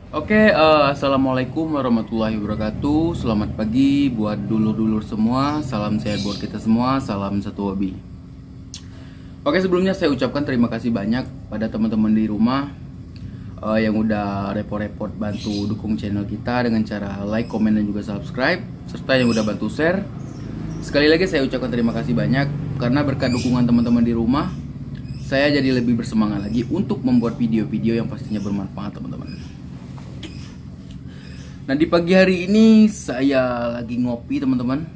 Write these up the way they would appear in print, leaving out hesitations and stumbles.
Assalamualaikum warahmatullahi wabarakatuh. Selamat pagi buat dulur-dulur semua. Salam sehat buat kita semua. Salam satu hobi. Sebelumnya saya ucapkan terima kasih banyak pada teman-teman di rumah yang udah repot-repot bantu dukung channel kita dengan cara like, komen, dan juga subscribe, serta yang udah bantu share. Sekali lagi saya ucapkan terima kasih banyak karena berkat dukungan teman-teman di rumah, saya jadi lebih bersemangat lagi untuk membuat video-video yang pastinya bermanfaat, teman-teman. Nah, di pagi hari ini saya lagi ngopi, teman-teman.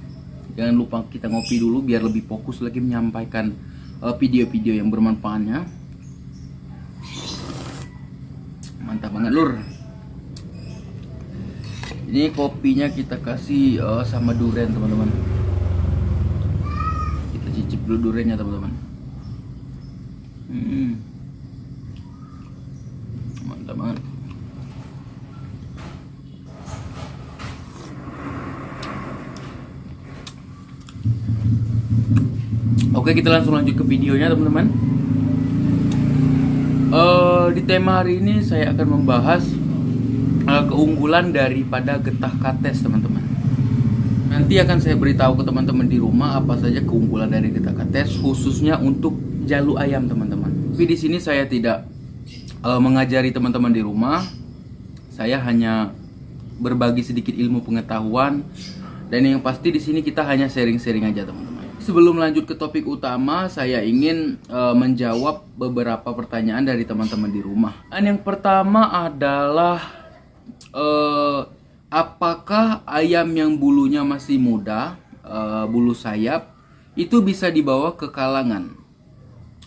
Jangan lupa kita ngopi dulu biar lebih fokus lagi menyampaikan video-video yang bermanfaatnya. Mantap banget, Lur. Ini kopinya kita kasih sama durian, teman-teman. Kita cicip dulu duriannya, teman-teman. Mantap banget. Oke, kita langsung lanjut ke videonya, teman-teman. Di tema hari ini saya akan membahas keunggulan daripada getah kates, teman-teman. Nanti akan saya beritahu ke teman-teman di rumah apa saja keunggulan dari getah kates, khususnya untuk jalu ayam, teman-teman. Tapi di sini saya tidak mengajari teman-teman di rumah. Saya hanya berbagi sedikit ilmu pengetahuan, dan yang pasti di sini kita hanya sharing-sharing aja, teman-teman. Sebelum lanjut ke topik utama, saya ingin menjawab beberapa pertanyaan dari teman-teman di rumah. Dan yang pertama adalah apakah ayam yang bulunya masih muda, bulu sayap, itu bisa dibawa ke kalangan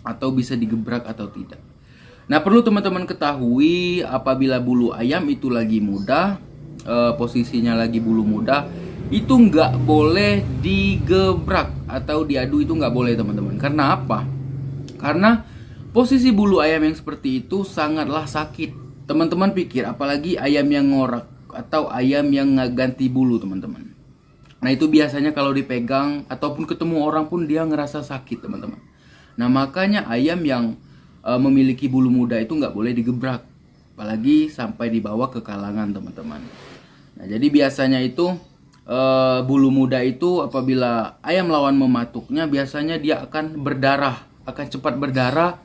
atau bisa digebrak atau tidak? Nah, perlu teman-teman ketahui, apabila bulu ayam itu lagi muda, posisinya lagi bulu muda, itu nggak boleh digebrak atau diadu, itu nggak boleh, teman-teman. Karena apa? Karena posisi bulu ayam yang seperti itu sangatlah sakit. Teman-teman pikir, apalagi ayam yang ngorak atau ayam yang ganti bulu, teman-teman. Nah, itu biasanya kalau dipegang ataupun ketemu orang pun dia ngerasa sakit, teman-teman. Nah, makanya ayam yang memiliki bulu muda itu nggak boleh digebrak, apalagi sampai dibawa ke kalangan, teman-teman. Nah, jadi biasanya itu bulu muda itu apabila ayam lawan mematuknya, biasanya dia akan berdarah, akan cepat berdarah,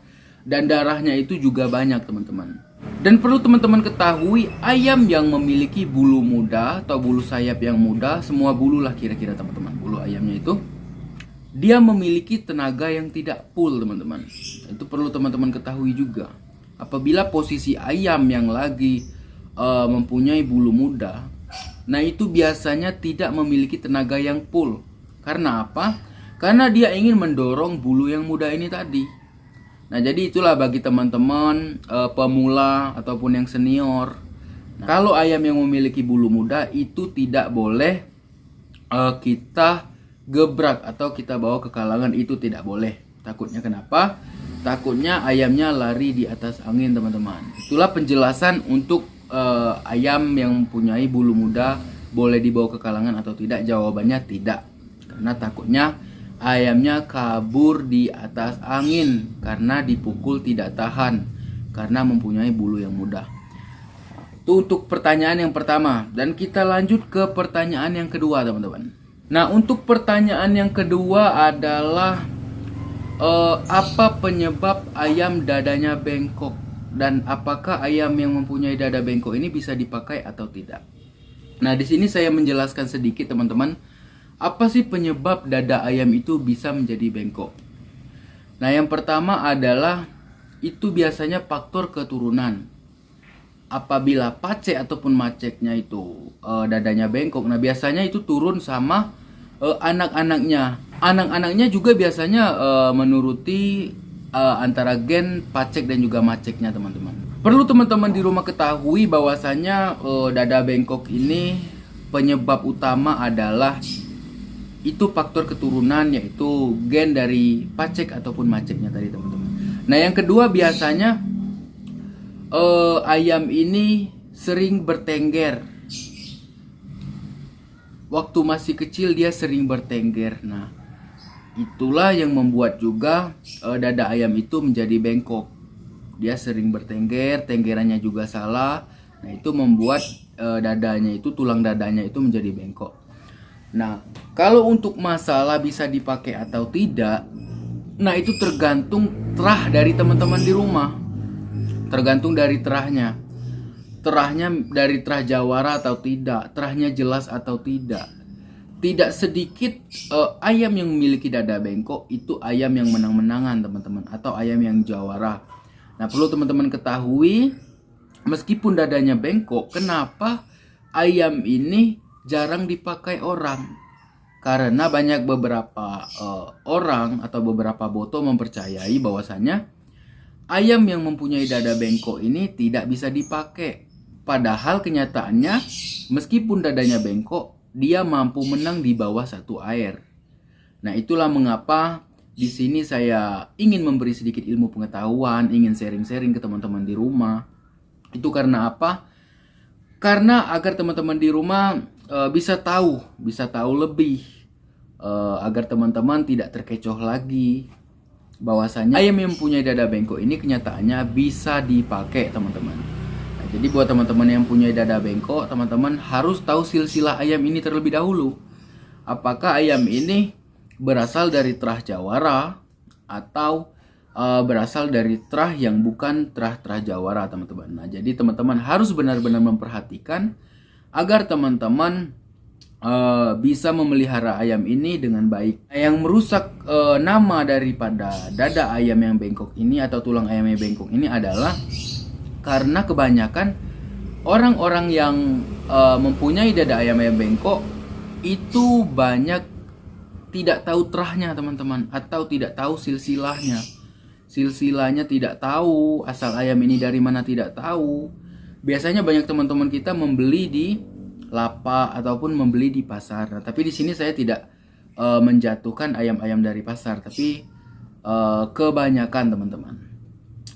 dan darahnya itu juga banyak, teman-teman. Dan perlu teman-teman ketahui, ayam yang memiliki bulu muda atau bulu sayap yang muda, semua bulu lah kira-kira, teman-teman, bulu ayamnya itu, dia memiliki tenaga yang tidak full, teman-teman. Itu perlu teman-teman ketahui juga. Apabila posisi ayam yang lagi mempunyai bulu muda, nah itu biasanya tidak memiliki tenaga yang full. Karena apa? Karena dia ingin mendorong bulu yang muda ini tadi. Nah, jadi itulah bagi teman-teman pemula ataupun yang senior. Nah, kalau ayam yang memiliki bulu muda itu tidak boleh kita gebrak atau kita bawa ke kalangan, itu tidak boleh. Takutnya kenapa? Takutnya ayamnya lari di atas angin, teman-teman. Itulah penjelasan untuk ayam yang mempunyai bulu muda boleh dibawa ke kalangan atau tidak. Jawabannya tidak, karena takutnya ayamnya kabur di atas angin karena dipukul tidak tahan, karena mempunyai bulu yang muda. Itu untuk pertanyaan yang pertama. Dan kita lanjut ke pertanyaan yang kedua, teman-teman. Nah, untuk pertanyaan yang kedua adalah apa penyebab ayam dadanya bengkok, dan apakah ayam yang mempunyai dada bengkok ini bisa dipakai atau tidak? Nah, di sini saya menjelaskan sedikit, teman-teman. Apa sih penyebab dada ayam itu bisa menjadi bengkok? Nah, yang pertama adalah itu biasanya faktor keturunan. Apabila pacek ataupun maceknya itu dadanya bengkok, nah biasanya itu turun sama anak-anaknya. Anak-anaknya juga biasanya menuruti antara gen pacek dan juga maceknya, teman-teman. Perlu teman-teman di rumah ketahui bahwasanya dada bengkok ini penyebab utama adalah itu faktor keturunan, yaitu gen dari pacek ataupun maceknya tadi, teman-teman. Nah, yang kedua biasanya ayam ini sering bertengger. Waktu masih kecil dia sering bertengger. Nah, itulah yang membuat juga dada ayam itu menjadi bengkok. Dia sering bertengger, tenggerannya juga salah, Nah, itu membuat dadanya itu, tulang dadanya itu menjadi bengkok. Nah, kalau untuk masalah bisa dipakai atau tidak, nah itu tergantung terah dari teman-teman di rumah. Tergantung dari terahnya. Terahnya dari terah jawara atau tidak, terahnya jelas atau tidak. Tidak sedikit ayam yang memiliki dada bengkok itu ayam yang menang-menangan, teman-teman, atau ayam yang jawara. Nah, perlu teman-teman ketahui, meskipun dadanya bengkok, kenapa ayam ini jarang dipakai orang? Karena banyak beberapa orang atau beberapa boto mempercayai bahwasanya ayam yang mempunyai dada bengkok ini tidak bisa dipakai. Padahal kenyataannya, meskipun dadanya bengkok, dia mampu menang di bawah satu air. Nah, itulah mengapa di sini saya ingin memberi sedikit ilmu pengetahuan, ingin sharing-sharing ke teman-teman di rumah. Itu karena apa? Karena agar teman-teman di rumah bisa tahu lebih, agar teman-teman tidak terkecoh lagi bahwasanya ayam yang mempunyai dada bengkok ini kenyataannya bisa dipakai, teman-teman. Jadi buat teman-teman yang punya dada bengkok, teman-teman harus tahu silsilah ayam ini terlebih dahulu. Apakah ayam ini berasal dari terah jawara atau berasal dari terah yang bukan terah jawara, teman-teman. Nah, jadi teman-teman harus benar-benar memperhatikan agar teman-teman bisa memelihara ayam ini dengan baik. Yang merusak nama daripada dada ayam yang bengkok ini atau tulang ayam yang bengkok ini adalah karena kebanyakan orang-orang yang mempunyai dada ayam yang bengkok itu banyak tidak tahu terahnya, teman-teman, atau tidak tahu silsilahnya. Silsilahnya tidak tahu, asal ayam ini dari mana tidak tahu. Biasanya banyak teman-teman kita membeli di lapak ataupun membeli di pasar. Nah, tapi di sini saya tidak menjatuhkan ayam-ayam dari pasar, tapi kebanyakan, teman-teman.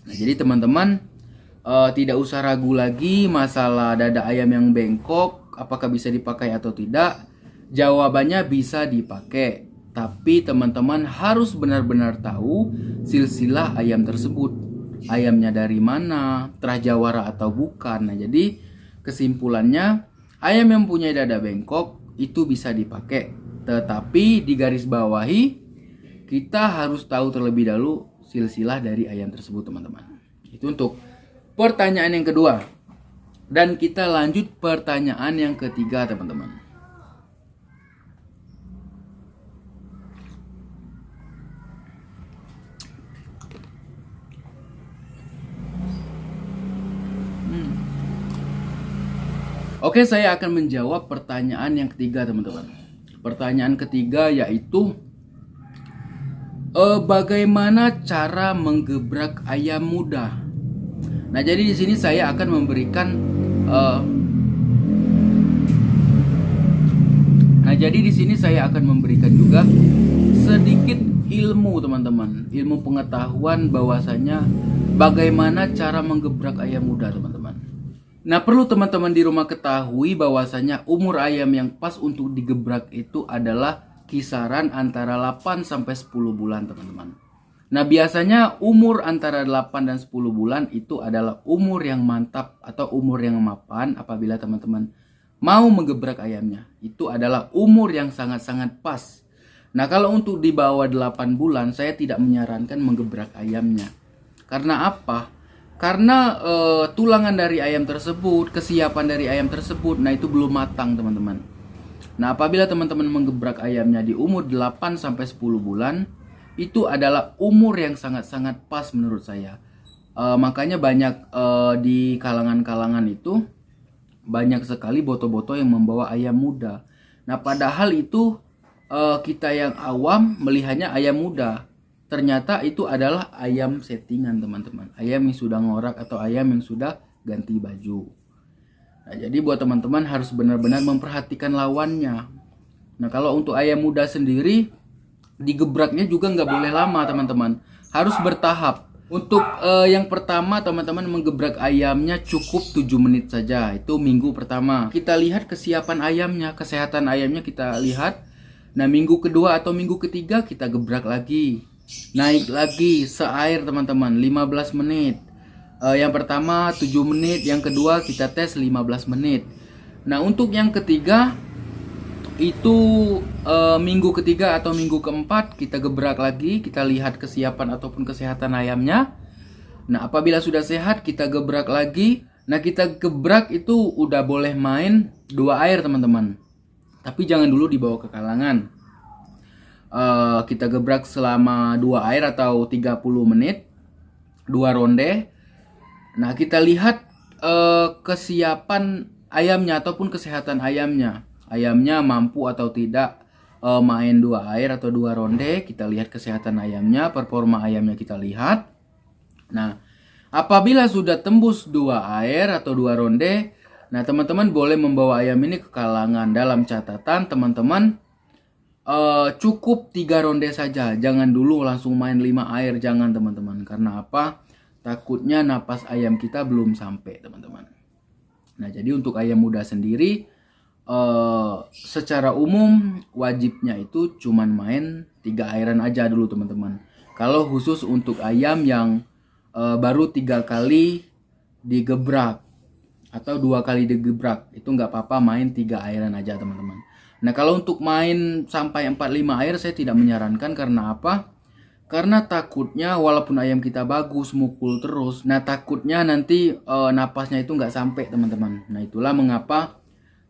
Nah, jadi teman-teman tidak usah ragu lagi masalah dada ayam yang bengkok, apakah bisa dipakai atau tidak. Jawabannya bisa dipakai, tapi teman-teman harus benar-benar tahu silsilah ayam tersebut. Ayamnya dari mana, terah jawara atau bukan. Nah, jadi kesimpulannya, ayam yang punya dada bengkok itu bisa dipakai, tetapi di garis bawahi kita harus tahu terlebih dahulu silsilah dari ayam tersebut, teman-teman. Itu untuk pertanyaan yang kedua. Dan kita lanjut pertanyaan yang ketiga, teman-teman. Oke, saya akan menjawab pertanyaan yang ketiga, teman-teman. Pertanyaan ketiga yaitu bagaimana cara menggebrak ayam muda? Nah, jadi di sini saya akan memberikan juga sedikit ilmu, teman-teman. Ilmu pengetahuan bahwasanya bagaimana cara menggebrak ayam muda, teman-teman. Nah, perlu teman-teman di rumah ketahui bahwasanya umur ayam yang pas untuk digebrak itu adalah kisaran antara 8 sampai 10 bulan, teman-teman. Nah, biasanya umur antara 8 dan 10 bulan itu adalah umur yang mantap atau umur yang mapan apabila teman-teman mau menggebrak ayamnya. Itu adalah umur yang sangat-sangat pas. Nah, kalau untuk di bawah 8 bulan saya tidak menyarankan menggebrak ayamnya. Karena apa? Karena tulangan dari ayam tersebut, kesiapan dari ayam tersebut, nah itu belum matang, teman-teman. Nah, apabila teman-teman menggebrak ayamnya di umur 8 sampai 10 bulan, itu adalah umur yang sangat-sangat pas menurut saya. Makanya banyak di kalangan-kalangan itu banyak sekali boto-boto yang membawa ayam muda. Nah, padahal itu kita yang awam melihatnya ayam muda. Ternyata itu adalah ayam settingan, teman-teman. Ayam yang sudah ngorak atau ayam yang sudah ganti baju. Nah, jadi buat teman-teman harus benar-benar memperhatikan lawannya. Nah, kalau untuk ayam muda sendiri, digebraknya juga nggak boleh lama, teman-teman. Harus bertahap. Untuk yang pertama, teman-teman menggebrak ayamnya cukup 7 menit saja. Itu minggu pertama. Kita lihat kesiapan ayamnya, kesehatan ayamnya kita lihat. Nah, minggu kedua atau minggu ketiga kita gebrak lagi. Naik lagi seair, teman-teman, 15 menit. Yang pertama 7 menit, yang kedua kita tes 15 menit. Nah, untuk yang ketiga itu minggu ketiga atau minggu keempat kita gebrak lagi, kita lihat kesiapan ataupun kesehatan ayamnya. Nah, apabila sudah sehat kita gebrak lagi. Nah, kita gebrak itu udah boleh main 2 air teman-teman, tapi jangan dulu dibawa ke kalangan. Kita gebrak selama 2 air atau 30 menit, 2 ronde. Nah, kita lihat kesiapan ayamnya ataupun kesehatan ayamnya. Ayamnya mampu atau tidak main 2 air atau 2 ronde. Kita lihat kesehatan ayamnya, performa ayamnya kita lihat. Nah, apabila sudah tembus 2 air atau 2 ronde, nah teman-teman boleh membawa ayam ini ke kalangan. Dalam catatan teman-teman, cukup 3 ronde saja. Jangan dulu langsung main 5 air, jangan teman-teman. Karena apa? Takutnya napas ayam kita belum sampai teman-teman. Nah, jadi untuk ayam muda sendiri, secara umum wajibnya itu cuman main 3 airan aja dulu teman-teman. Kalau khusus untuk ayam yang baru 3 kali digebrak atau 2 kali digebrak, itu nggak apa-apa main 3 airan aja teman-teman. Nah, kalau untuk main sampai 4-5 air saya tidak menyarankan. Karena apa? Karena takutnya walaupun ayam kita bagus mukul terus, nah takutnya nanti napasnya itu nggak sampai teman-teman. Nah, itulah mengapa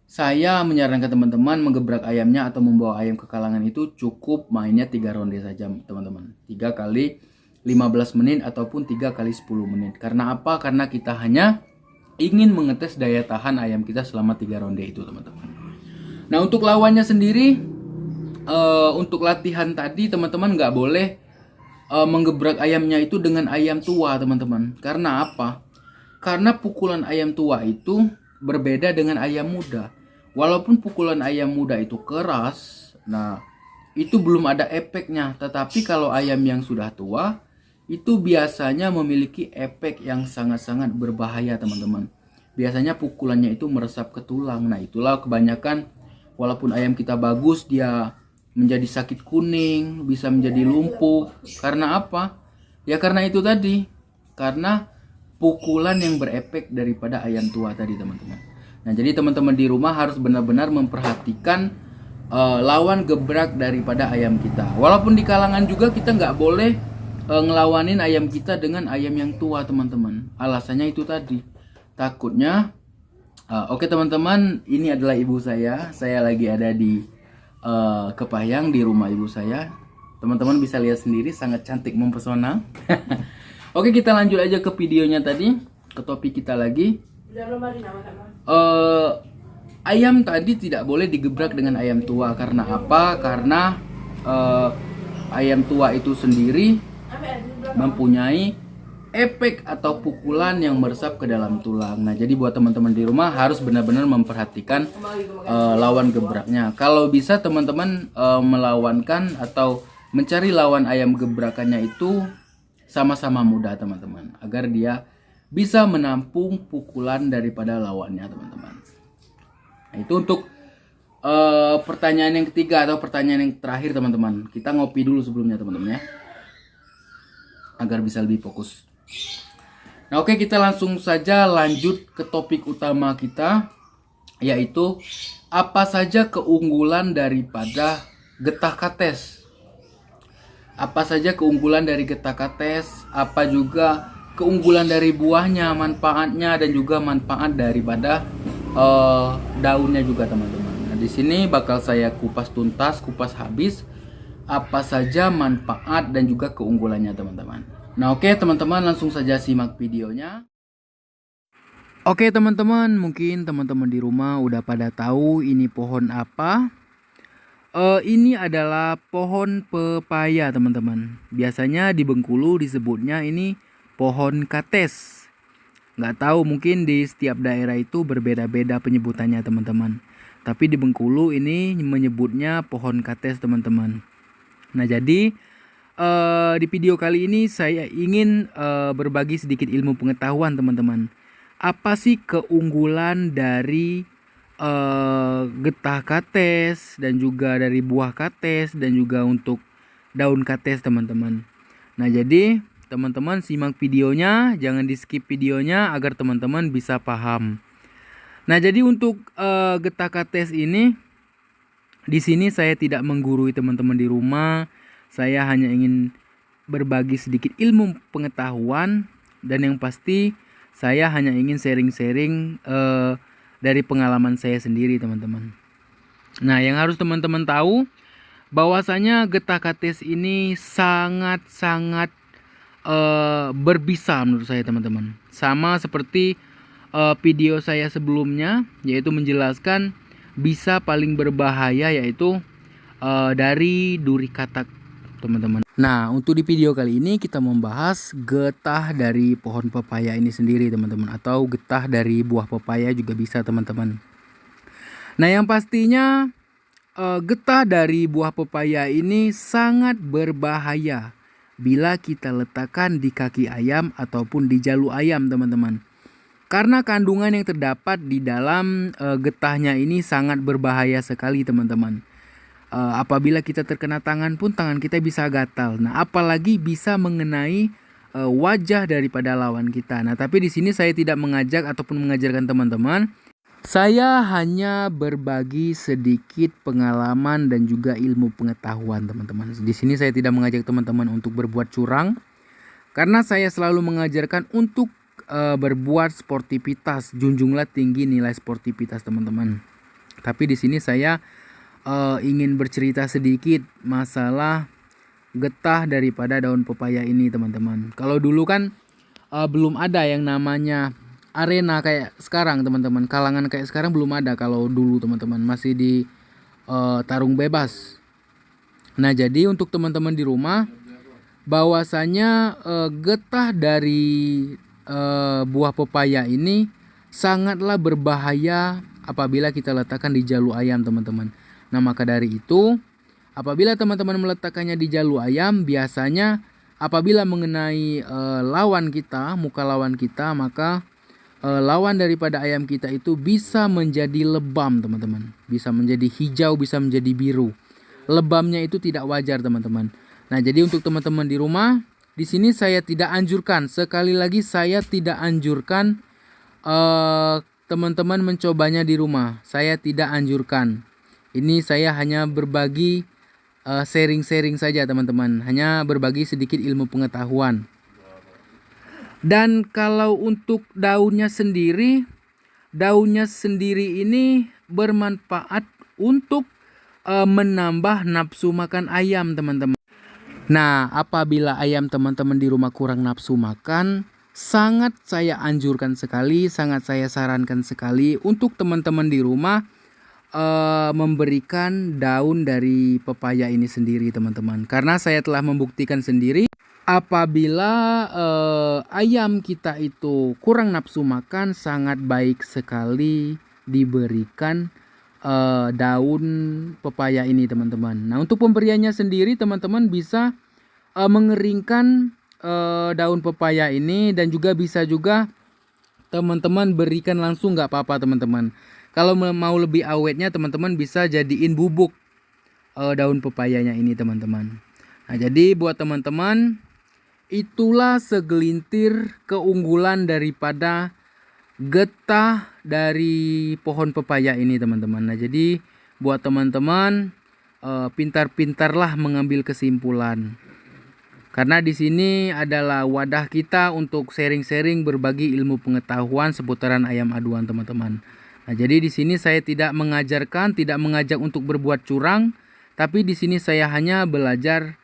saya menyarankan teman-teman menggebrak ayamnya atau membawa ayam ke kalangan itu cukup mainnya 3 ronde saja teman-teman. 3 kali 15 menit ataupun 3 kali 10 menit. Karena apa? Karena kita hanya ingin mengetes daya tahan ayam kita selama 3 ronde itu teman-teman. Nah, untuk lawannya sendiri, untuk latihan tadi teman-teman nggak boleh menggebrak ayamnya itu dengan ayam tua teman-teman. Karena apa? Karena pukulan ayam tua itu berbeda dengan ayam muda. Walaupun pukulan ayam muda itu keras, nah itu belum ada efeknya. Tetapi kalau ayam yang sudah tua, itu biasanya memiliki efek yang sangat-sangat berbahaya teman-teman. Biasanya pukulannya itu meresap ke tulang. Nah, itulah kebanyakan walaupun ayam kita bagus, dia menjadi sakit kuning, bisa menjadi lumpuh. Karena apa? Ya karena itu tadi. Karena pukulan yang berefek daripada ayam tua tadi teman-teman. Nah, jadi teman-teman di rumah harus benar-benar memperhatikan lawan gebrak daripada ayam kita. Walaupun di kalangan juga kita nggak boleh ngelawanin ayam kita dengan ayam yang tua teman-teman. Alasannya itu tadi, takutnya oke teman-teman, ini adalah ibu saya lagi ada di Kepayang di rumah ibu saya. Teman-teman bisa lihat sendiri, sangat cantik mempesona. Oke, kita lanjut aja ke videonya tadi, ke topik kita lagi. Ayam tadi tidak boleh digebrak dengan ayam tua. Karena apa? Karena ayam tua itu sendiri mempunyai efek atau pukulan yang meresap ke dalam tulang. Nah, jadi buat teman-teman di rumah harus benar-benar memperhatikan lawan gebraknya. Kalau bisa teman-teman melawankan atau mencari lawan ayam gebrakannya itu sama-sama muda teman-teman, agar dia bisa menampung pukulan daripada lawannya teman-teman. Nah, itu untuk pertanyaan yang ketiga atau pertanyaan yang terakhir teman-teman. Kita ngopi dulu sebelumnya teman-teman ya, agar bisa lebih fokus. Nah, oke, kita langsung saja lanjut ke topik utama kita, yaitu apa saja keunggulan daripada getah kates. Apa saja keunggulan dari getah kates, apa juga keunggulan dari buahnya, manfaatnya, dan juga manfaat daripada daunnya juga teman-teman. Nah, di sini bakal saya kupas tuntas, kupas habis apa saja manfaat dan juga keunggulannya teman-teman. Nah, oke teman-teman, langsung saja simak videonya. Oke teman-teman, mungkin teman-teman di rumah udah pada tahu ini pohon apa. Ini adalah pohon pepaya teman-teman. Biasanya di Bengkulu disebutnya ini pohon kates. Nggak tahu, mungkin di setiap daerah itu berbeda-beda penyebutannya teman-teman. Tapi di Bengkulu ini menyebutnya pohon kates teman-teman. Nah, jadi di video kali ini saya ingin berbagi sedikit ilmu pengetahuan teman-teman. Apa sih keunggulan dari getah kates dan juga dari buah kates dan juga untuk daun kates teman-teman. Nah, jadi teman-teman simak videonya, jangan di skip videonya agar teman-teman bisa paham. Nah, jadi untuk Getakates ini di sini saya tidak menggurui teman-teman di rumah. Saya hanya ingin berbagi sedikit ilmu pengetahuan, dan yang pasti saya hanya ingin sharing-sharing dari pengalaman saya sendiri, teman-teman. Nah, yang harus teman-teman tahu bahwasanya Getakates ini sangat-sangat berbisa menurut saya, teman-teman. Sama seperti video saya sebelumnya, yaitu menjelaskan bisa paling berbahaya yaitu dari duri katak, teman-teman. Nah, untuk di video kali ini kita membahas getah dari pohon pepaya ini sendiri, teman-teman, atau getah dari buah pepaya juga bisa, teman-teman. Nah, yang pastinya getah dari buah pepaya ini sangat berbahaya bila kita letakkan di kaki ayam ataupun di jalu ayam, teman-teman. Karena kandungan yang terdapat di dalam getahnya ini sangat berbahaya sekali, teman-teman. Apabila kita terkena tangan pun tangan kita bisa gatal. Nah, apalagi bisa mengenai wajah daripada lawan kita. Nah, tapi di sini saya tidak mengajak ataupun mengajarkan teman-teman. Saya hanya berbagi sedikit pengalaman dan juga ilmu pengetahuan, teman-teman. Di sini saya tidak mengajak teman-teman untuk berbuat curang, karena saya selalu mengajarkan untuk berbuat sportivitas. Junjunglah tinggi nilai sportivitas, teman-teman. Tapi di sini saya ingin bercerita sedikit masalah getah daripada daun pepaya ini, teman-teman. Kalau dulu kan belum ada yang namanya arena kayak sekarang, teman-teman. Kalangan kayak sekarang belum ada. Kalau dulu, teman-teman, masih di tarung bebas. Nah, jadi untuk teman-teman di rumah, bahwasanya getah dari buah pepaya ini sangatlah berbahaya apabila kita letakkan di jalu ayam, teman-teman. Nah, maka dari itu, apabila teman-teman meletakkannya di jalu ayam, biasanya apabila mengenai lawan kita, muka lawan kita, maka lawan daripada ayam kita itu bisa menjadi lebam, teman-teman. Bisa menjadi hijau, bisa menjadi biru. Lebamnya itu tidak wajar, teman-teman. Nah, jadi untuk teman-teman di rumah, di sini saya tidak anjurkan. Sekali lagi saya tidak anjurkan teman-teman mencobanya di rumah. Saya tidak anjurkan. Ini saya hanya berbagi sharing-sharing saja, teman-teman. Hanya berbagi sedikit ilmu pengetahuan. Dan kalau untuk daunnya sendiri ini bermanfaat untuk menambah nafsu makan ayam, teman-teman. Nah, apabila ayam teman-teman di rumah kurang nafsu makan, sangat saya anjurkan sekali, sangat saya sarankan sekali untuk teman-teman di rumah memberikan daun dari pepaya ini sendiri, teman-teman. Karena saya telah membuktikan sendiri, apabila ayam kita itu kurang nafsu makan, sangat baik sekali diberikan daun pepaya ini, teman-teman. Nah, untuk pemberiannya sendiri, teman-teman bisa mengeringkan daun pepaya ini, dan juga bisa juga teman-teman berikan langsung, nggak apa-apa, teman-teman. Kalau mau lebih awetnya, teman-teman bisa jadiin bubuk daun pepayanya ini, teman-teman. Nah, jadi buat teman-teman, itulah segelintir keunggulan daripada getah dari pohon pepaya ini, teman-teman. Nah, jadi buat teman-teman pintar-pintarlah mengambil kesimpulan. Karena di sini adalah wadah kita untuk sharing-sharing berbagi ilmu pengetahuan seputaran ayam aduan, teman-teman. Nah, jadi di sini saya tidak mengajarkan, tidak mengajak untuk berbuat curang, tapi di sini saya hanya belajar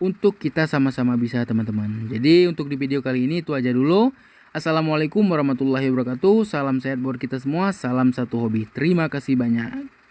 untuk kita sama-sama bisa, teman-teman. Jadi untuk di video kali ini itu aja dulu. Assalamualaikum warahmatullahi wabarakatuh. Salam sehat buat kita semua. Salam satu hobi. Terima kasih banyak.